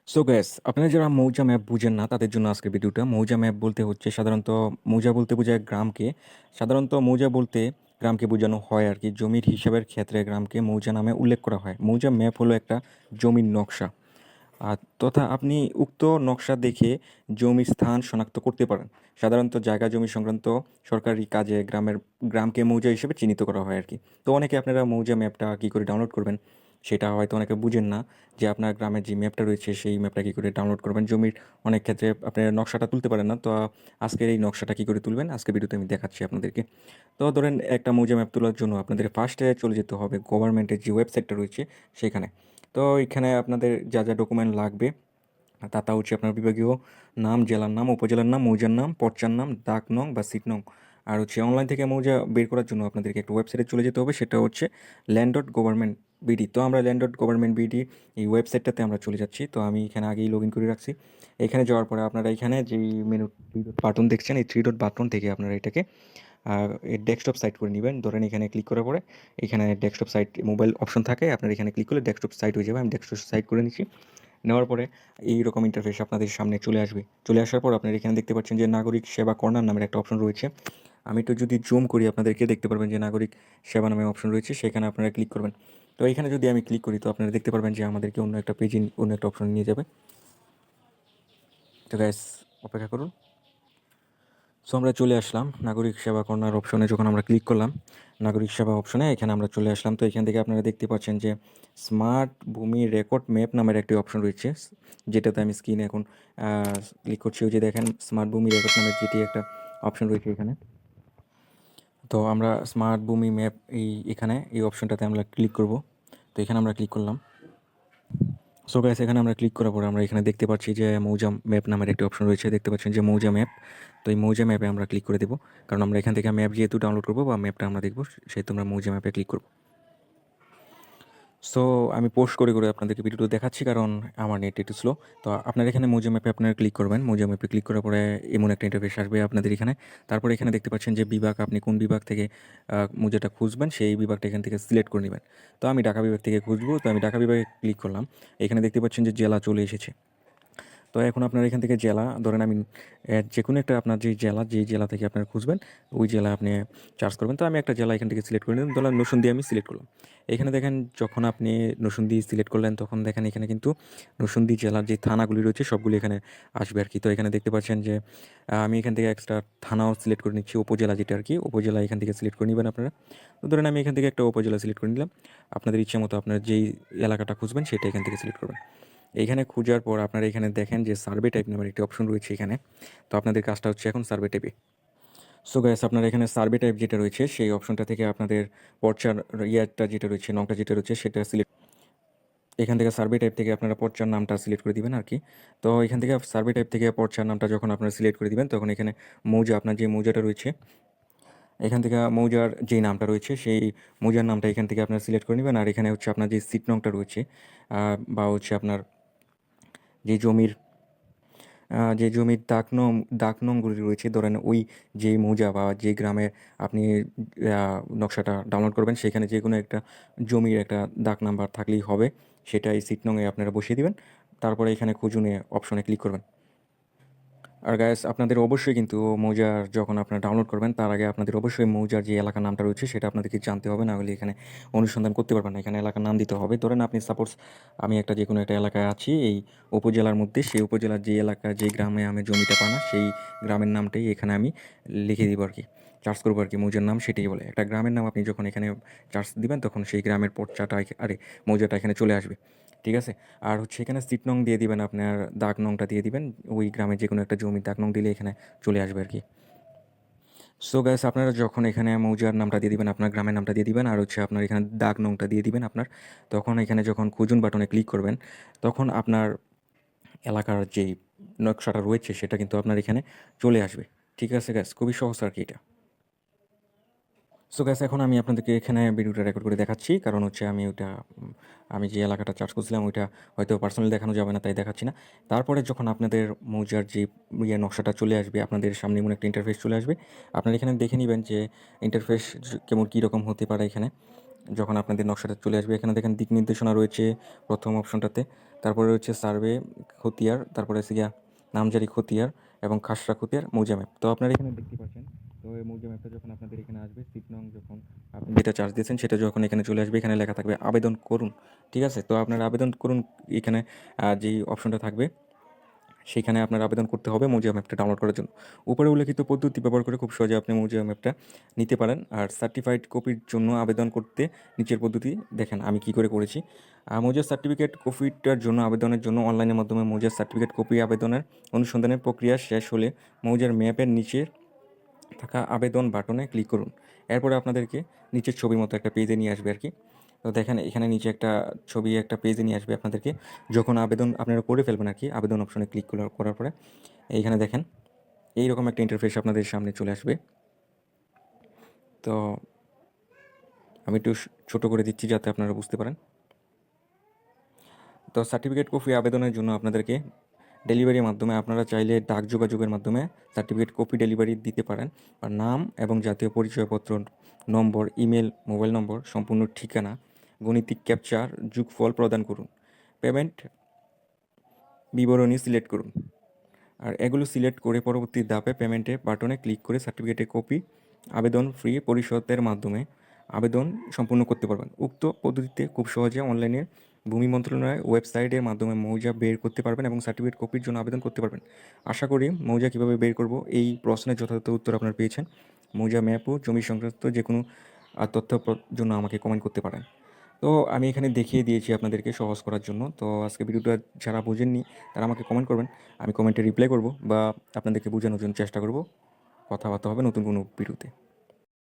So gas আপনারা যারা মৌজা ম্যাপ বুঝেন না তাদের জন্য আজকের ভিডিওটা। মৌজা ম্যাপ বলতে হচ্ছে সাধারণত মৌজা বলতে বোঝায় গ্রামকে। সাধারণত মৌজা বলতে গ্রামকে বোঝানো হয় আর কি। জমির হিসাবের ক্ষেত্রে গ্রামকে মৌজা নামে উল্লেখ করা হয়। মৌজা ম্যাপ হলো একটা জমির নকশা। আর তথা আপনি উক্ত নকশা দেখে জমির স্থান শনাক্ত করতে পারেন। সাধারণত জায়গা জমি সংক্রান্ত সরকারি কাজে গ্রামকে মৌজা হিসেবে চিহ্নিত করা হয় আর কি। তো অনেকে আপনারা মৌজা ম্যাপটা কী করে ডাউনলোড করবেন সেটা হয়তো অনেকে বুঝেন না, যে আপনার গ্রামের যে ম্যাপটা রয়েছে সেই ম্যাপটা কী করে ডাউনলোড করবেন। জমির অনেক ক্ষেত্রে আপনার নকশাটা তুলতে পারেন না, তো আজকের এই নকশাটা কী করে তুলবেন আজকে ভিডিওতে আমি দেখাচ্ছি আপনাদেরকে। তো ধরেন একটা মৌজা ম্যাপ তোলার জন্য আপনাদের ফার্স্টে চলে যেতে হবে গভর্নমেন্টের যে ওয়েবসাইটটা রয়েছে সেখানে। তো এখানে আপনাদের যা যা ডকুমেন্ট লাগবে তা হচ্ছে আপনার বিভাগীয় নাম, জেলার নাম, উপজেলার নাম, মৌজার নাম, পর্চার নাম, ডাক নং বা সিট নং। আর হচ্ছে অনলাইন থেকে মৌজা বের করার জন্য আপনাদেরকে একটা ওয়েবসাইটে চলে যেতে হবে, সেটা হচ্ছে ল্যান্ড ডট গভর্নমেন্ট বিডি। তো আমরা ল্যান্ড ডট গভর্নমেন্ট বিডি এই ওয়েবসাইটটাতে আমরা চলে যাচ্ছি। তো আমি এখানে আগেই লগ ইন করে রাখছি। এখানে যাওয়ার পরে আপনারা এখানে যেই মেনু থ্রি ডট বাটন দেখছেন, এই থ্রি ডট বাটন থেকে আপনারা এটাকে ডেস্কটপ সাইট করে নেবেন। ধরেন এখানে ক্লিক করার পরে এখানে ডেস্কটপ সাইট মোবাইল অপশন থাকে, আপনার এখানে ক্লিক করলে ডেস্কটপ সাইট হয়ে যাবে। আমি ডেস্কটপ সাইট করে নিচ্ছি। নেওয়ার পরে এইরকম ইন্টারফেস আপনাদের সামনে চলে আসবে। চলে আসার পর আপনারা এখানে দেখতে পাচ্ছেন যে নাগরিক সেবা কর্নার নামের একটা অপশন রয়েছে। আমি একটু যদি জুম করি আপনাদেরকে দেখতে পারবেন যে নাগরিক সেবা নামে অপশন রয়েছে, সেখানে আপনারা ক্লিক করবেন। তো এখানে যদি আমি ক্লিক করি তো আপনারা দেখতে পারবেন যে আমাদেরকে অন্য একটা পেজে অন্য একটা অপশন নিয়ে যাবে। তো গ্যাস অপেক্ষা করুন। সো আমরা চলে আসলাম নাগরিক সেবা কর্নার অপশনে। যখন আমরা ক্লিক করলাম নাগরিক সেবা অপশনে, এখানে আমরা চলে আসলাম। তো এখান থেকে আপনারা দেখতে পাচ্ছেন যে স্মার্ট ভূমি রেকর্ড ম্যাপ নামের একটি অপশন রয়েছে, যেটাতে আমি স্ক্রিনে এখন ক্লিক করছি। ওই যে দেখেন স্মার্ট ভূমি রেকর্ড নামের যেটি একটা অপশন রয়েছে এখানে। তো আমরা স্মার্ট ভূমি ম্যাপ এখানে এই অপশনটাতে আমরা ক্লিক করব। তো এখানে আমরা ক্লিক করলাম। সো গাইস এখানে আমরা ক্লিক করার পরে আমরা এখানে দেখতে পাচ্ছি যে মৌজা ম্যাপ নামের একটি অপশন রয়েছে, দেখতে পাচ্ছেন যে মৌজা ম্যাপ। তো এই মৌজা ম্যাপে আমরা ক্লিক করে দেবো, কারণ আমরা এখান থেকে ম্যাপ যেহেতু ডাউনলোড করবো বা ম্যাপটা আমরা দেখবো, সেহেতু আমরা মৌজা ম্যাপে ক্লিক করবো। সো আমি পোস্ট করে করে আপনাদেরকে ভিডিওটা দেখাচ্ছি, কারণ আমার নেট একটু স্লো। তো আপনারা এখানে মৌজা ম্যাপে আপনারা ক্লিক করবেন। মৌজা ম্যাপে ক্লিক করার পরে এমন একটা ইন্টারফেস আসবে আপনাদের এখানে। তারপরে এখানে দেখতে পাচ্ছেন যে বিভাগ, আপনি কোন বিভাগ থেকে মৌজাটা খুঁজবেন সেই বিভাগটা এখান থেকে সিলেক্ট করে নেবেন। তো আমি ঢাকা বিভাগ থেকে খুঁজবো, তো আমি ঢাকা বিভাগে ক্লিক করলাম। এখানে দেখতে পাচ্ছেন যে জেলা চলে এসেছে। তো এখন আপনার এখান থেকে জেলা ধরেন আমি যে কোনো একটা আপনার যেই জেলা থেকে আপনারা খুঁজবেন ওই জেলা আপনি চার্জ করবেন। তো আমি একটা জেলা এখান থেকে সিলেক্ট করে নিলাম, ধরুন নরসিংদী আমি সিলেক্ট করলাম। এখানে দেখেন যখন আপনি নরসিংদী সিলেক্ট করলেন তখন দেখেন এখানে কিন্তু নরসিংদী জেলার যে থানাগুলি রয়েছে সবগুলি এখানে আসবে আর কি। তো এখানে দেখতে পাচ্ছেন যে আমি এখান থেকে এক্সট্রা থানাও সিলেক্ট করে নিচ্ছি, উপজেলা যেটা আর কি, উপজেলা এখান থেকে সিলেক্ট করে নেবেন আপনারা। তো ধরেন আমি এখান থেকে একটা উপজেলা সিলেক্ট করে নিলাম। আপনাদের ইচ্ছে মতো আপনার যেই এলাকাটা খুঁজবেন সেটা এখান থেকে সিলেক্ট করবেন। এইখানে খোঁজার পর আপনারা এখানে দেখেন যে সার্ভে টাইপ নামের একটি অপশন রয়েছে এখানে। তো আপনাদের কাজটা হচ্ছে এখন সার্ভে টাইপে। সো গাইস আপনারা এখানে সার্ভে টাইপ যেটা রয়েছে সেই অপশনটা থেকে আপনাদের পর্চার ইয়ারটা যেটা রয়েছে, নংটা যেটা রয়েছে সেটা সিলেক্ট। এখান থেকে সার্ভে টাইপ থেকে আপনারা পর্চার নামটা সিলেক্ট করে দিবেন আর কি। তো এখান থেকে সার্ভে টাইপ থেকে পর্চার নামটা যখন আপনারা সিলেক্ট করে দিবেন তখন এখানে মৌজা, আপনার যে মৌজাটা রয়েছে এখান থেকে মৌজার যেই নামটা রয়েছে সেই মৌজার নামটা এখান থেকে আপনারা সিলেক্ট করে নেবেন। আর এখানে হচ্ছে আপনার যে সিট নংটা রয়েছে বা হচ্ছে আপনার যে জমির দাগ নংগুলি রয়েছে, ধরেন ওই যে মৌজা বা যে গ্রামে আপনি নকশাটা ডাউনলোড করবেন সেখানে যে কোনো একটা জমির একটা দাগ নাম্বার থাকলেই হবে, সেটা এই সিট নংয়ে আপনারা বসিয়ে দিবেন। তারপরে এখানে খুঁজুনে অপশনে ক্লিক করবেন। আর গাইস আপনাদের অবশ্যই কিন্তু মৌজার যখন আপনারা ডাউনলোড করবেন তার আগে আপনাদের অবশ্যই মৌজার যে এলাকার নামটা রয়েছে সেটা আপনাদেরকে জানতে হবে, না হলে এখানে অনুসন্ধান করতে পারবেন না। এখানে এলাকার নাম দিতে হবে। ধরেন আপনি সাপোজ আমি একটা যে কোনো একটা এলাকায় আছি এই উপজেলার মধ্যে, সেই উপজেলার যে এলাকা যে গ্রামে আমি জমিটা পানা সেই গ্রামের নামটাই এখানে আমি লিখে দিব আর কি, চার্জ করবো আর কি। মৌজার নাম সেটাই বলে, একটা গ্রামের নাম আপনি যখন এখানে চার্জ দিবেন তখন সেই গ্রামের পর্চাটা মৌজাটা এখানে চলে আসবে। ঠিক আছে। আর হচ্ছে এখানে সিট নং দিয়ে দিবেন, আপনার দাগ নংটা দিয়ে দিবেন। ওই গ্রামে যে কোনো একটা জমির দাগ নং দিলে এখানে চলে আসবে আর কি। সো গাইস আপনারা যখন এখানে মৌজার নামটা দিয়ে দিবেন, আপনার গ্রামের নামটা দিয়ে দিবেন, আর হচ্ছে আপনার এখানে দাগ নংটা দিয়ে দিবেন আপনার, তখন এখানে যখন খুঁজুন বাটনে ক্লিক করবেন তখন আপনার এলাকার যেই নকশাটা রয়েছে সেটা কিন্তু আপনার এখানে চলে আসবে। ঠিক আছে গাইস, খুবই সহজ আর কি এটা। সো গ্যাস এখন আমি আপনাদেরকে এখানে ভিডিওটা রেকর্ড করে দেখাচ্ছি, কারণ হচ্ছে আমি যে এলাকাটা চার্জ করছিলাম ওইটা হয়তো পার্সোনালি দেখানো যাবে না, তাই দেখাচ্ছি না। তারপরে যখন আপনাদের মৌজার যে নকশাটা চলে আসবে আপনাদের সামনে এমন একটা ইন্টারফেস চলে আসবে, আপনারা এখানে দেখে নেবেন যে ইন্টারফেস কেমন কীরকম হতে পারে এখানে। যখন আপনাদের নকশাটা চলে আসবে এখানে দেখেন দিক নির্দেশনা রয়েছে প্রথম অপশনটাতে। তারপরে হচ্ছে সার্ভে খতিয়ার, তারপরে হচ্ছে গিয়া নামজারি খতিয়ার এবং খাসড়া খতিয়ার মৌজা ম্যাপ। তো আপনারা এখানে দেখতে পাচ্ছেন। তো এই মৌজা ম্যাপটা যখন আপনাদের এখানে আসবে, সিট নং যখন আপনি যেটা চার্জ দিয়েছেন সেটা যখন এখানে চলে আসবে, এখানে লেখা থাকবে আবেদন করুন। ঠিক আছে? তো আপনারা আবেদন করুন, এখানে যেই অপশনটা থাকবে সেখানে আপনার আবেদন করতে হবে মৌজা ম্যাপটা ডাউনলোড করার জন্য। উপরে উল্লেখিত পদ্ধতি ব্যবহার করে খুব সহজে আপনি মৌজা ম্যাপটা নিতে পারেন। আর সার্টিফাইড কপির জন্য আবেদন করতে নিচের পদ্ধতি দেখেন আমি কি করে করেছি। মৌজার সার্টিফিকেট কপিটার জন্য আবেদনের জন্য অনলাইনের মাধ্যমে মৌজার সার্টিফিকেট কপি আবেদনের অনুসন্ধানের প্রক্রিয়া শেষ হলে মৌজার ম্যাপের নিচে থাকা আবেদন বাটনে ক্লিক করুন। এরপরে আপনাদেরকে নিচের ছবির মতো একটা পেজে নিয়ে আসবে আর কি। তো দেখেন এখানে নিচে একটা ছবি একটা পেজে নিয়ে আসবে আপনাদেরকে। যখন আবেদন আপনারা করে ফেলবেন আর কি, আবেদন অপশনে ক্লিক করার পরে এইখানে দেখেন এইরকম একটা ইন্টারফেস আপনাদের সামনে চলে আসবে। তো আমি একটু ছোট করে দিচ্ছি যাতে আপনারা বুঝতে পারেন। তো সার্টিফিকেট কপি আবেদনের জন্য আপনাদেরকে ডেলিভারির মাধ্যমে আপনারা চাইলে ডাক যোগাযোগের মাধ্যমে সার্টিফিকেট কপি ডেলিভারি দিতে পারেন। আর নাম এবং জাতীয় পরিচয়পত্র নম্বর, ইমেল, মোবাইল নম্বর, সম্পূর্ণ ঠিকানা, গণিতিক ক্যাপচার যোগফল প্রদান করুন। পেমেন্ট বিবরণী সিলেক্ট করুন। আর এগুলো সিলেক্ট করে পরবর্তী ধাপে পেমেন্টে বাটনে ক্লিক করে সার্টিফিকেটের কপি আবেদন ফ্রি পরিশোধের মাধ্যমে আবেদন সম্পূর্ণ করতে পারবেন। উক্ত পদ্ধতিতে খুব সহজে অনলাইনে ভূমি মন্ত্রণালয়ের ওয়েবসাইটের মাধ্যমে মৌজা বের করতে পারবেন এবং সার্টিফিকেট কপির জন্য আবেদন করতে পারবেন। আশা করি মৌজা কীভাবে বের করব এই প্রশ্নের যথাযথ উত্তর আপনারা পেয়েছেন। মৌজা ম্যাপ ও জমি সংক্রান্ত যে কোনো তথ্য জন্য আমাকে কমেন্ট করতে পারেন। তো আমি এখানে দেখিয়ে দিয়েছি আপনাদেরকে সহজ করার জন্য। তো আজকে ভিডিওটা যারা বোঝেননি তারা আমাকে কমেন্ট করবেন। আমি কমেন্টে রিপ্লাই করব বা আপনাদেরকে বোঝানোর জন্য চেষ্টা করব। কথাবার্তা হবে নতুন কোনো ভিডিওতে।